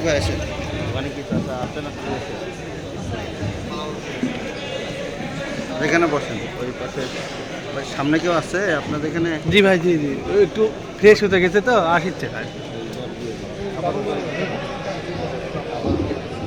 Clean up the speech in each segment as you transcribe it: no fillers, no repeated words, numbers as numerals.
ভাই আসেন। ওখানে কি চাচা আছে না চলে গেছে? এখানে বসেন, ওই পাশে। ভাই সামনে কেউ আছে আপনাদের এখানে? জি ভাই, জি জি, ওই একটু ফ্রেশ হতে গেছে তো আসছে ভাই।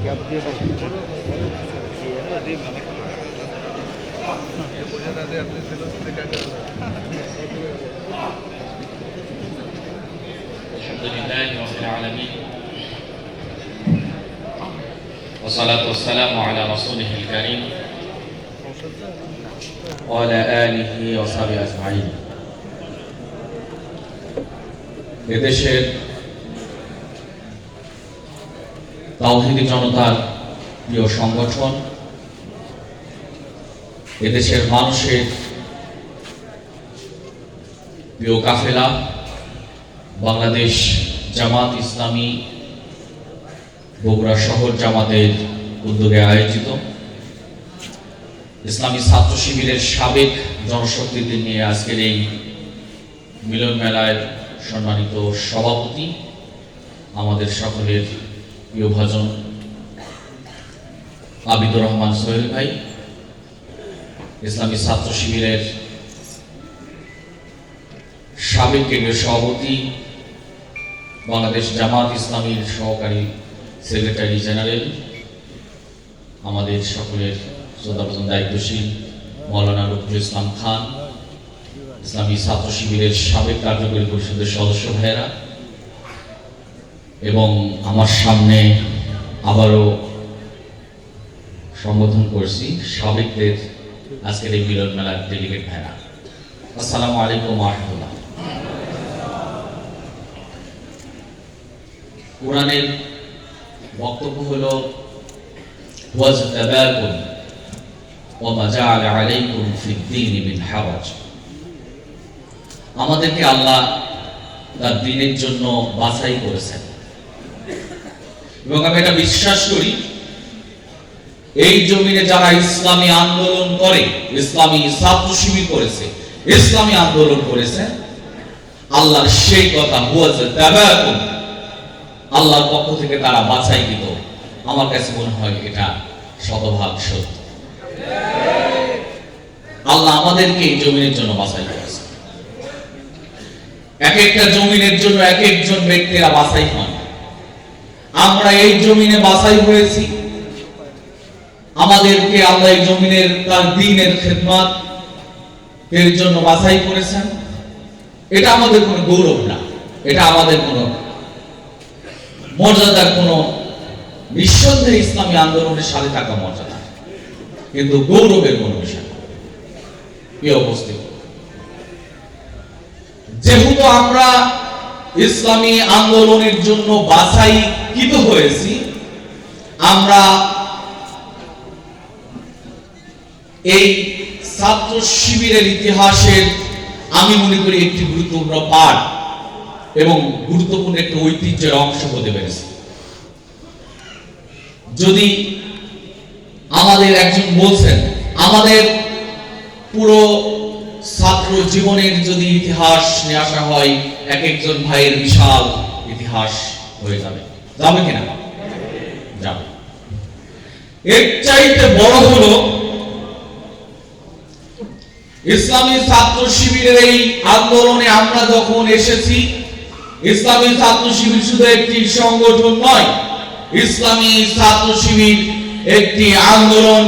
গ্যাপ দিয়ে বসেন। الحمد لله رب العالمين والصلاة والسلام على رسوله الكريم وعلى آله وصحبه أجمعين এদেশের তাওহীদি জনতার প্রিয় সংগঠন, এদেশের মানুষের প্রিয় কাফেলা বাংলাদেশ জামাত ইসলামী বগুড়া শহর জামাতের উদ্যোগে আয়োজিত ইসলামী ছাত্র শিবিরের সাবেক জনশক্তিদের নিয়ে আজকের এই মিলন মেলায় সম্মানিত সভাপতি, আমাদের সকলের প্রিয়ভাজন আবিদুর রহমান সোহেল ভাই, ইসলামী ছাত্র শিবিরের সাবেক কেন্দ্রীয় সভাপতি, বাংলাদেশ জামাত ইসলামীর সহকারী সেক্রেটারি জেনারেল, আমাদের সকলের শ্রদ্ধাভাজন দায়িত্বশীল মৌলানা রফিকুল ইসলাম খান, ইসলামী ছাত্র শিবিরের সাবেক কার্যকরী পরিষদের সদস্য ভাইয়েরা, এবং আমার সামনে আবারও সম্বোধন করছি সাবেকদের আজকের এই মিলন মেলার ডেলিগেট ভাইরা। আসসালামু আলাইকুম ওয়া রাহমাতুল্লাহ। কোরআনের বক্তব্য হলো ওয়াজতাবাকুম ওয়া মা জাআলা আলাইকুম ফিদ-দীনি মিন হারাজ। আমাদেরকে আল্লাহ তার দ্বীনের জন্য বাছাই করেছেন এবং আমি এটা বিশ্বাস করি এই জমিনে যারা ইসলামী আন্দোলন করে, ইসলামী ছাত্র শিবির করেছে, ইসলামী আন্দোলন করেছে, আল্লাহর সেই কথা ওয়াজতাবাকুম, আল্লাহর পক্ষ থেকে তারা বাছাইকৃত। আমার কাছে মনে হয় এটা শতভাগ সত্য। আল্লাহ আমাদেরকে এই জমিনের জন্য বাছাই করেছে। এক একটা জমিনের জন্য এক একজন ব্যক্তিরা বাছাই হন। আমরা এই জমিনে বাছাই হয়েছি, আমাদেরকে আল্লাহ এই জমিনের তার দ্বীনের খেদমত এর জন্য বাছাই করেছেন। এটা আমাদের কোনো গৌরব না, এটা আমাদের কোনো মর্যাদার কোনো নিঃসন্দেহে ইসলামী আন্দোলনের সাথে থাকা মর্যাদা, কিন্তু গৌরবের কোনো বিষয় না। প্রিয় উপস্থিত, যেহেতু আমরা ইসলামী আন্দোলনের জন্য বাছাইকৃত হয়েছি, আমরা এই ছাত্র শিবিরের ইতিহাসের আমি মনে করি একটি গুরুত্বপূর্ণ পাঠ এবং গুরুত্বপূর্ণ একটি ঐতিহ্যের অংশ হতে পেরেছে। যদি আমাদের একজন বলছেন আমাদের পুরো ছাত্র জীবনের যদি ইতিহাস নিয়ে আসা হয়, এক একজন ভাইয়ের বিশাল ইতিহাস হয়ে যাবে। যাবে কিনা? যাবে। এর চাইতে বড় হলো ইসলামী ছাত্র শিবিরের এই আন্দোলনে আমরা যখন এসেছি, ইসলামী ছাত্র শিবির শুধু একটি সংগঠন নয়, ইসলামী ছাত্র শিবির একটি আন্দোলন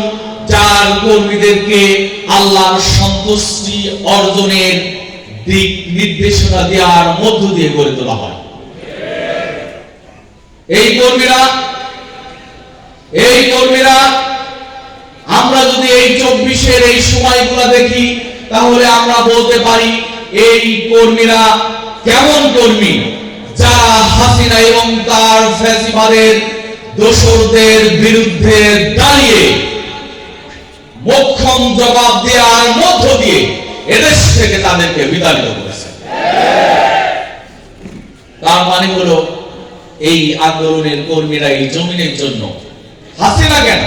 যার কর্মীদেরকে আল্লাহর সন্তুষ্টি অর্জনের দিক নির্দেশনা দেওয়ার মধ্য দিয়ে গড়ে তোলা হয়। এই কর্মীরা আমরা যদি এই 24-এর এই সময়গুলো দেখি, তাহলে আমরা বলতে পারি এই কর্মীরা কেমন কর্মী, যারা হাসিনা এবং তার ফ্যাসিবাদের দোসরদের বিরুদ্ধে দাঁড়িয়ে মোক্ষম জবাব দেওয়ার মধ্য দিয়ে এদেশ থেকে তাদেরকে বিতাড়িত করেছে। তার মানে হলো এই আন্দোলনের কর্মীরা এই জমিনের জন্য হাসিনা কেন,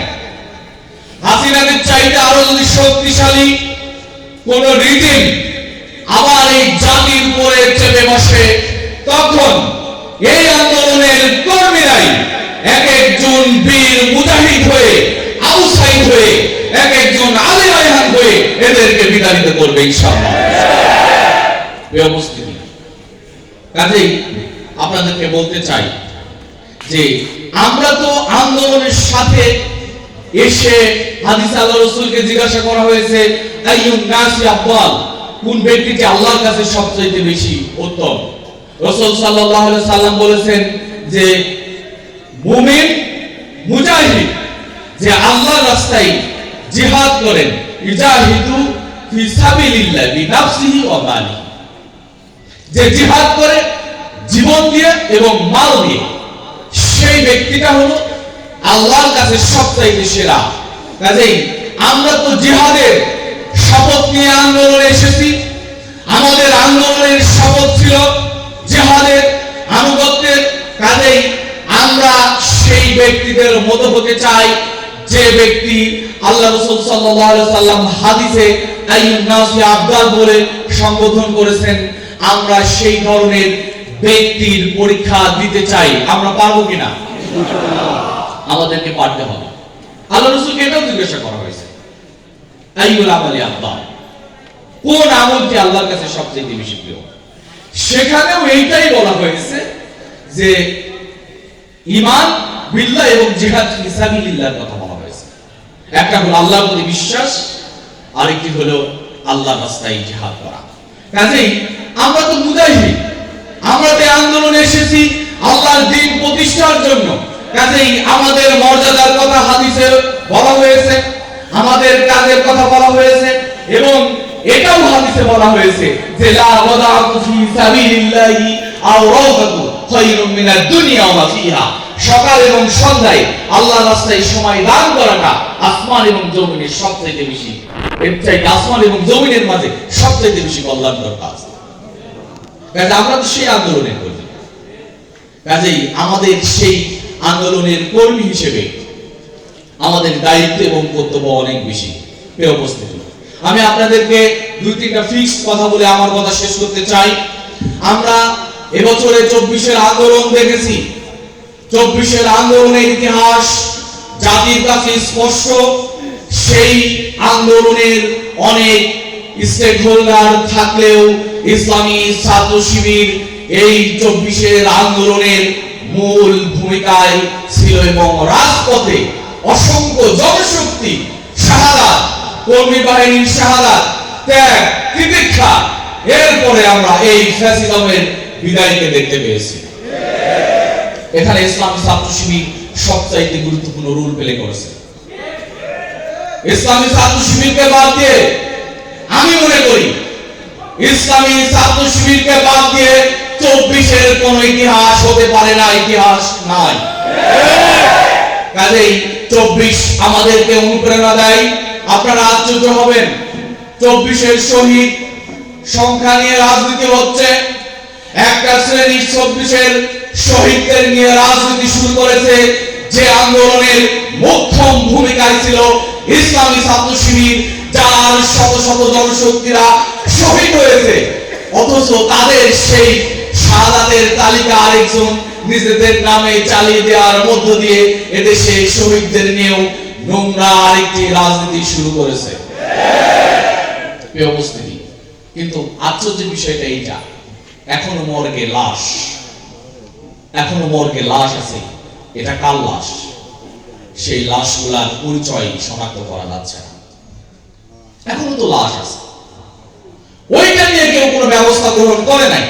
হাসিনাদের চাইতে আরো যদি শক্তিশালী কোন রিজিম আবার এই জাতির উপরে চেপে বসে, তখন এই আন্দোলনের কর্মীরাই ইনশাআল্লাহ। প্রিয় উপস্থিতি, কাজেই আপনাদেরকে বলতে চাই যে আমরা তো আন্দোলনের সাথে এসে হাদিস আল্লাহ রাসূলকে জিজ্ঞাসা করা হয়েছে আইয়ুন নাসি আফদাল, কোন ব্যক্তিটি আল্লাহর কাছে সবচেয়ে বেশি উত্তম। রাসূল সাল্লাল্লাহু আলাইহি সাল্লাম বলেছেন যে মুমিন মুজাহিদ, যে আল্লাহর রাস্তায় জিহাদ করেন, ইজাহিদু ফি সাবিলিল্লাহ বিনাফসিহি ওয়া মালিহি, যে জিহাদ করে জীবন দিয়ে এবং মাল দিয়ে, সেই ব্যক্তিটা হলো আল্লাহর কাছে সবচাইতে সেরা। কাজেই আমরা তো জিহাদের শপথ নিয়ে আন্দোলনে এসেছি। আমাদের আন্দোলনের শপথ ছিল জিহাদের আনুগত্যের। কাজেই আমরা সেই ব্যক্তিদের মতো হতে চাই যে ব্যক্তি আল্লাহ রাসূল সাল্লাল্লাহু আলাইহি সাল্লাম হাদিসে আইয়ুন নাসি আফদাল বলে সম্বোধন করেছেন। আমরা সেই ধরনের ব্যক্তির পরীক্ষা দিতে চাই। আমরা পারবো কিনা? আমাদেরকে পারতে হবে। আল্লাহ রাসূলকে এটাও জিজ্ঞাসা করা হয়েছে আইয়ুল আমালি আফদাল, কোন আমলটি আল্লাহর কাছে সবচেয়ে বেশি প্রিয়। সেখানেও এইটাই বলা হয়েছে যে ঈমান বিল্লাহ এবং জিহাদ ফি সাবিলিল্লাহর কথা বলা হয়েছে। একটা হলো আল্লাহর প্রতি বিশ্বাস, আরেকটি হলো আল্লাহর রাস্তায় জিহাদ করা। কাজেই আমরা তো মুজাহিদ, আমরা তো আন্দোলনে এসেছি আল্লাহর দ্বীন প্রতিষ্ঠার জন্য। কাজেই আমাদের মর্যাদার কথা হাদিসে বলা হয়েছে, আমাদের কাজের কথা বলা হয়েছে, এবং এটাও হাদিসে বলা হয়েছে যে লা ওয়াদা'তু ফি সাবিলিল্লাহি আও রাওদাতু খায়রুম মিনাদ দুনিয়া ওয়া মা ফিহা। সকাল এবং সন্ধ্যায় আল্লাহর রাস্তায় সময় দান করাটা আসমান এবং জমিনের সবচেয়ে বেশি, এর চাইতে আসমান এবং জমিনের মাঝে সবচেয়ে বেশি কল্যাণকর কাজ। কাজে আমরা তো সেই আন্দোলনের কর্মী। কাজেই আমাদের সেই আন্দোলনের কর্মী হিসেবে আমাদের দায়িত্ব এবং কর্তব্য অনেক বেশি। প্রিয় উপস্থিতি, আমি আপনাদেরকে দুই তিনটা ফিক্স কথা বলে আমার কথা শেষ করতে চাই। আমরা এবছরে 24-এর আন্দোলন দেখেছি। 24-এর আন্দোলনের ইতিহাস জাতির কাছে স্পষ্ট। সেই আন্দোলনের অনেক স্টেক হোল্ডার থাকলেও ইসলামী ছাত্র শিবির এই 24-এর আন্দোলনের মূল ভূমিকায় ছিল এবং রাজপথে অসংখ্য জনশক্তি, শাহাদাত, কর্মী বাহিনীর শাহাদাত, ত্যাগ, তিতিক্ষা, এরপরে আমরা এই ফ্যাসিজমের বিদায়কে দেখতে পেয়েছি। এখানে ইসলামী ছাত্র শিবির সবচাইতে গুরুত্বপূর্ণ রোল প্লে করেছে। ইসলামী ছাত্র শিবিরকে বাদ দিয়ে আমি মনে করি ইসলামী ছাত্র শিবিরকে বাদ দিয়ে 24-এর কোন ইতিহাস হতে পারে না, ইতিহাস নাই। কাজেই 24 আমাদেরকে অনুপ্রেরণা দেয়। আপনারা আশ্চর্য হবেন, 24-এর শহীদ সংখ্যা নিয়ে রাজনীতি হচ্ছে। একটা শ্রেণী 24-এর শহীদদের নিয়ে রাজনীতি শুরু করেছে, যে আন্দোলনের মুখ্যম ভূমিকায় ছিল ইসলামী ছাত্র শিবির, যার শত শত জনশক্তিরা শহীদ হয়েছে। অথচ তাদের সেই শাহাদাতের তালিকা আরেকজন নিজেদের নামে চালিয়ে দেওয়ার মধ্য দিয়ে এদেশে শহীদদের নিয়েও নোংরা আরেকটি রাজনীতি শুরু করেছে। প্রিয় উপস্থিতি, কিন্তু আশ্চর্যের বিষয়টা এইটা, এখনো মর্গে লাশ, এখনো মর্গে লাশ আছে। এটা কার লাশ? সেই লাশগুলার পরিচয় শনাক্ত করা যাচ্ছে না। এখনো তো লাশ আছে। ওইটা নিয়ে কেউ কোনো ব্যবস্থা গ্রহণ করে নাই,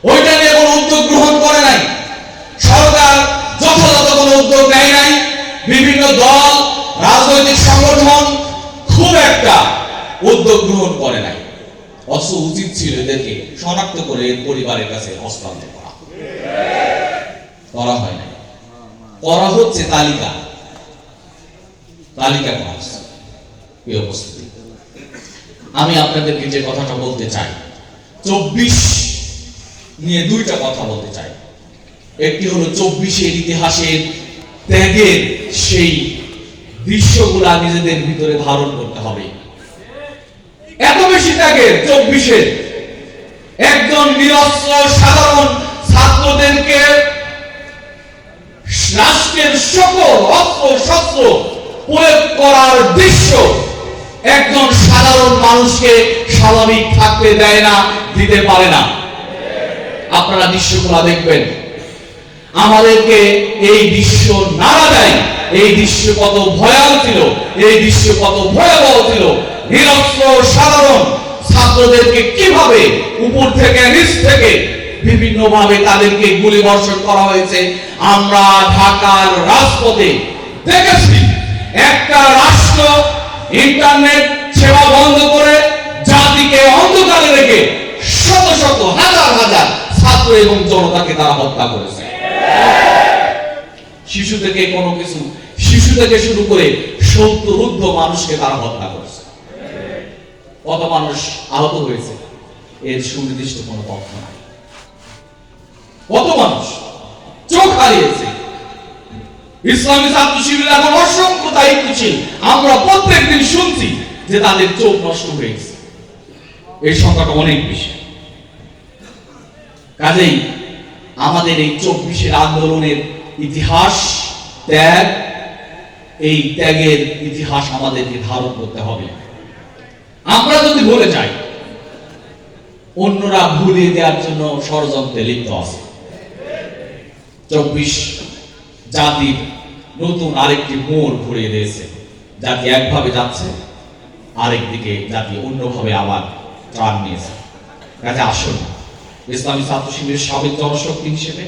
ওইটা নিয়ে কোনো উদ্যোগ গ্রহণ করে নাই। সরকার যথাযথ কোনো উদ্যোগ নেয় নাই। বিভিন্ন দল, রাজনৈতিক সংগঠন খুব একটা উদ্যোগ গ্রহণ করে নাই। অথচ উচিত ছিল এদেরকে শনাক্ত করে এর পরিবারের কাছে হস্তান্তর করা হয় নাই। করা হচ্ছে তালিকা করা হচ্ছে। এই উপস্থিতি, আমি আপনাদেরকে যে কথাটা বলতে চাই, 24 নিয়ে দুইটা কথা বলতে চাই। একটি হলো 24-এর ইতিহাসের ত্যাগের সেই দৃশ্যগুলা নিজেদের ভিতরে ধারণ করতে হবে। এত বেশি ত্যাগের 24-এর একজন নিরস্ত্র সাধারণ ছাত্রদেরকে রাষ্ট্রের সকল অস্ত্র শস্ত্র প্রয়োগ করার দৃশ্য একজন সাধারণ মানুষকে স্বাভাবিক থাকতে দেয় না, দিতে পারে না। আপনারা দৃশ্যগুলো দেখবেন, আমাদেরকে এই দৃশ্য নাড়া দেয়। এই দৃশ্য কত ভয়াল ছিল, এই দৃশ্য কত ভয়াবহ ছিল। নিরস্ত্র সাধারণ ছাত্রদেরকে কিভাবে উপর থেকে নিচ থেকে বিভিন্ন ভাবে তাদেরকে গুলি বর্ষণ করা হয়েছে আমরা ঢাকার রাজপথে দেখেছি। একটা রাষ্ট্র ইন্টারনেট সেবা বন্ধ করে জাতিকে অন্ধকারে রেখে শত শত হাজার হাজার ছাত্র এবং জনতাকে তারা হত্যা করেছে। শিশু থেকে কোনো কিছু, শিশু থেকে শুরু করে 70 মানুষকে তারা হত্যা করেছে। কত মানুষ আহত হয়েছে এর সুনির্দিষ্ট কোনো তথ্য নাই। কত মানুষ চোখ হারিয়েছে। ইসলামী ছাত্র শিবির এখন অসংখ্য দায়িত্বশীল, আমরা প্রত্যেকদিন শুনছি যে তাদের চোখ নষ্ট হয়েছে। এই সংখ্যাটা অনেক বেশি। কাজেই আমাদের এই 24-এর আন্দোলনের ইতিহাস, ত্যাগ, এই ত্যাগের ইতিহাস আমাদেরকে ধারণ করতে হবে। আমরা যদি ভুলে যাই, অন্যরা ভুলিয়ে দেওয়ার জন্য ষড়যন্ত্রে লিপ্ত আছে। 24 জাতির নতুন আরেকটি মোড় ঘুরিয়ে দিয়েছে। জাতি একভাবে যাচ্ছে, আরেক দিকে জাতি অন্যভাবে আবার টান নিয়েছে। কাজে আসুন ইসলামী ছাত্র শিবিরের সাবেক জনশক্তি হিসেবে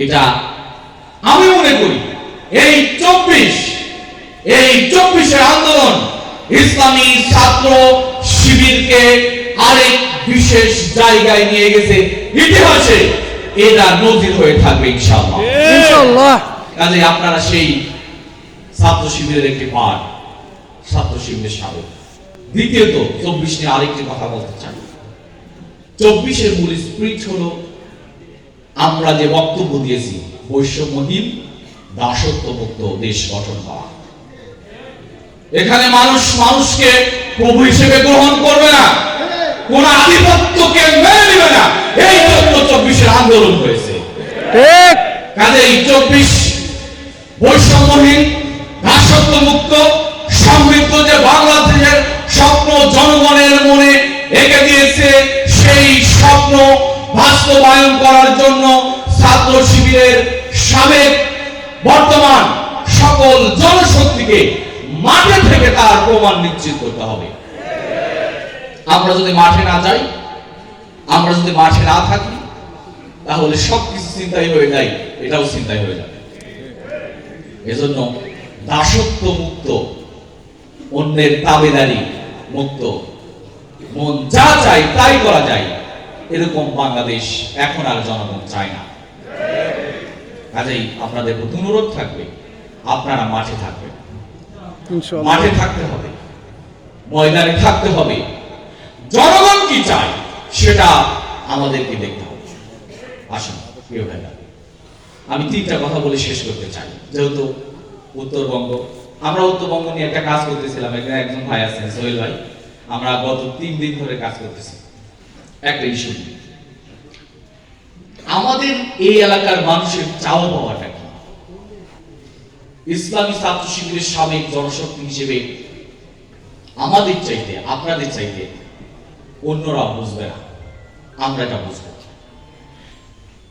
এটা আমি মনে করি এই 24-এর আন্দোলন ইসলামী ছাত্র শিবিরকে আরেক বিশেষ জায়গায় নিয়ে গেছে ইতিহাসে। এটা নজির হয়ে থাকবে ইনশাআল্লাহ। ইনশাআল্লাহ। কাজে আপনারা সেই ছাত্র শিবিরের একটি পার্ট, ছাত্র শিবিরের সাবেক। দ্বিতীয়ত 24 নিয়ে আরেকটি কথা বলতে চাই। 24-এর মূল স্পিরিট হলো আমরা যে বক্তব্য দিয়েছি, বৈষম্যহীন দাসত্বমুক্ত দেশ গঠন করা। এখানে মানুষ মানুষকে প্রভু হিসেবে গ্রহণ করবে না, কোন আধিপত্যকে মেনে নেবে না। এই জন্য 24-এর আন্দোলন হয়েছে। ঠিক। কাজেই 24 বৈষম্যহীন দাসত্বমুক্ত সমৃদ্ধ যে বাংলাদেশের স্বপ্ন জনগণের মনে এঁকে দিয়েছে, সেই স্বপ্ন বাস্তবায়ন করার জন্য ছাত্র শিবিরের সাবেক বর্তমান সকল জনশক্তিকে মাঠে থেকে তার প্রমাণ নিশ্চিত করতে হবে। আমরা যদি মাঠে না যাই, আমরা যদি মাঠে না থাকি, তাহলে সবকিছু চিন্তাই হয়ে যায়, এটাও চিন্তাই হয়ে যাবে। এজন্য দাসত্ব মুক্ত, অন্যের তাবেদারি মুক্ত, মন যা চাই তাই করা যায়, এরকম বাংলাদেশ এখন আর জনগণ চায় না। কাজেই আপনাদের প্রতি অনুরোধ থাকবে, আপনারা মাঠে থাকবেন, ইনশাআল্লাহ। মাঠে থাকতে হবে, ময়দানে থাকতে হবে। জনগণ কি চায় সেটা আমাদেরকে দেখতে হবে। আসুন প্রিয় ভাইরা, আমি 3টা কথা বলে শেষ করতে চাই। যেহেতু উত্তরবঙ্গ, আমরা উত্তরবঙ্গ নিয়ে একটা কাজ করতেছিলাম, এখানে একজন ভাই আছেন সোহেল ভাই, আমরা গত 3 দিন ধরে কাজ করতেছি একটা ইস্যু নিয়ে। আমাদের এই এলাকার মানুষের চাওয়া পাওয়াটা কি? ইসলামী ছাত্র শিবিরের সাবেক জনশক্তি হিসেবে আমাদের চাইতে, আপনাদের চাইতে অন্যরা বুঝবে না, আমরা এটা বুঝবো।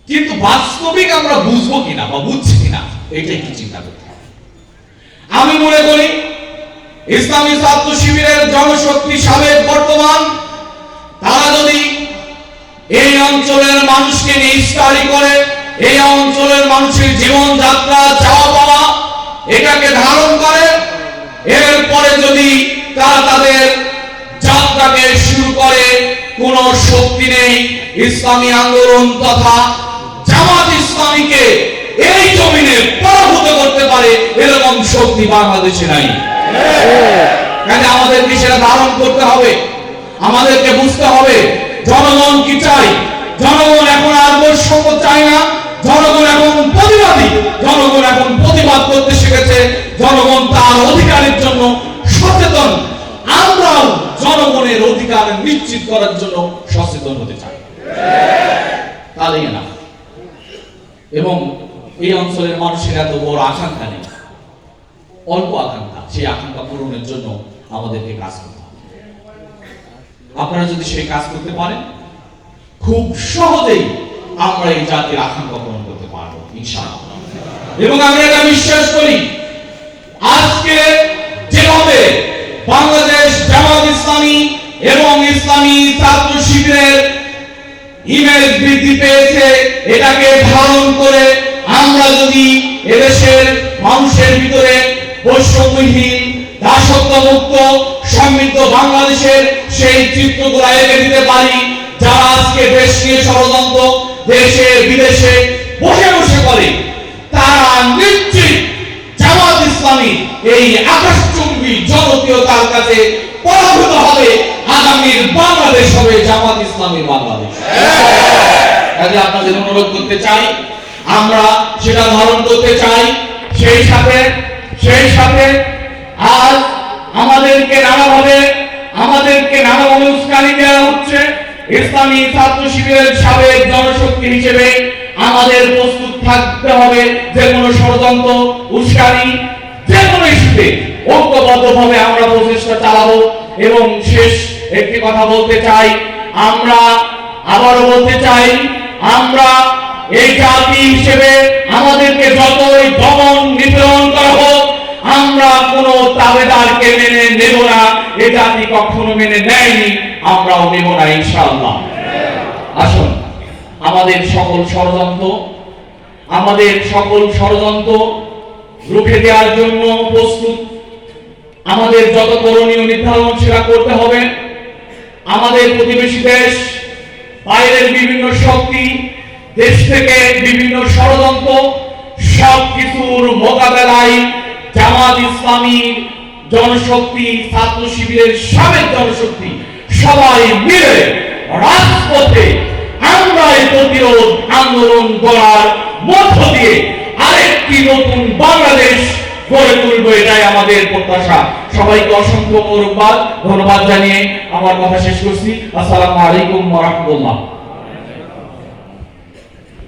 কিন্তু বাস্তবিক আমরা বুঝবো কিনা বা বুঝছি কিনা, এটা একটু চিন্তা করতে হবে। আমি মনে করি ইসলামী ছাত্র শিবিরের জনশক্তি সাবেক বর্তমান, তারা যদি এই অঞ্চলের মানুষকে নিয়ে স্টাডি করে, এই অঞ্চলের মানুষের জীবনযাত্রা, চাওয়া পাওয়া এটাকে ধারণ করে, এরপরে যদি তারা তাদের যাত্রাকে শুরু করে, কোন শক্তি নেই ইসলামী আন্দোলন তথা জামাত ইসলামীকে এই জমিনে পরাভূত করতে পারে এরকম শক্তি বাংলাদেশে নাই। কাজে আমাদেরকে সেটা ধারণ করতে হবে, আমাদেরকে বুঝতে হবে জনগণ কি চাই। জনগণ এখন আর বৈষম্য চায় না, জনগণ এখন প্রতিবাদী, জনগণ এখন প্রতিবাদ করতে শিখেছে, জনগণ তার অধিকারের জন্য সচেতন। আমরাও জনগণের অধিকার নিশ্চিত করার জন্য সচেতন হতে চাই, তাহলেই না। এবং এই অঞ্চলের মানুষের এত বড় আকাঙ্ক্ষা নেই, অল্প আকাঙ্ক্ষা, সেই আকাঙ্ক্ষা পূরণের জন্য আমাদেরকে কাজ করতে হবে। আপনারা যদি সেই কাজ করতে পারেন, খুব সহজেই আমরা এই জাতির আকাঙ্ক্ষা পূরণ করতে পারবো ইনশাআল্লাহ। এবং আমরা এটা বিশ্বাস করি, আজকে যেভাবে বাংলাদেশ জামাত ইসলামী এবং ইসলামী ছাত্র শিবিরের ইমেজ বৃদ্ধি পেয়েছে, এটাকে ধারণ করে আমরা যদি এদেশের মানুষের ভিতরে বৈষম্যহীন, দাসত্বমুক্ত, সমৃদ্ধ বাংলাদেশের সেই চিত্রগুলো এঁকে দিতে পারি, যারা আজকে দেশ নিয়ে ষড়যন্ত্র দেশে বিদেশে বসে বসে করে, তারা নিশ্চিত জামাত ইসলামী এই আকাশচুম্বী জনপ্রিয়তার কাছে পরাভূত হবে। আগামীর বাংলাদেশ হবে জামাত ইসলামীর বাংলাদেশ। কাজে আপনাদের অনুরোধ করতে চাই, আমরা সেটা ধারণ করতে চাই। সেই সাথে আজ আমাদেরকে নানাভাবে উস্কানি দেওয়া হচ্ছে। ইসলামী ছাত্র শিবিরের সাবেক জনশক্তি হিসেবে আমাদের প্রস্তুত থাকতে হবে যে কোনো ষড়যন্ত্র, উস্কানি, যে কোনো ইস্যুতে ঐক্যবদ্ধভাবে আমরা প্রচেষ্টা চালাবো। এবং শেষ একটি কথা বলতে চাই, আমরা এই জাতি হিসেবে আমাদেরকে যতই দমন নিপীড়ন করা হোক, আমরা কোন তাবেদারকে মেনে নেব না। এই জাতি কখনো মেনে নেয়নি, আমরাও নেব না ইনশাআল্লাহ। আসুন আমাদের সকল ষড়যন্ত্র রুখে দেওয়ার জন্য প্রস্তুত। আমাদের যত করণীয় নির্ধারণ সেটা করতে হবে। আমাদের প্রতিবেশী দেশ, বাইরের বিভিন্ন শক্তি, দেশ থেকে বিভিন্ন ষড়যন্ত্র, সব কিছুর মোকাবেলায় জামাত ইসলামী জনশক্তি, ছাত্র শিবিরের সাবেক জনশক্তি সবাই মিলে রাজপথে আমরা এই প্রতিরোধ আন্দোলন করার মধ্য দিয়ে আরেকটি নতুন বাংলাদেশ গড়ে তুলবো, এটাই আমাদের প্রত্যাশা। সবাইকে অসংখ্য ধন্যবাদ জানিয়ে আমার কথা শেষ করছি। আসসালামু আলাইকুম ওয়া রাহমাতুল্লাহ।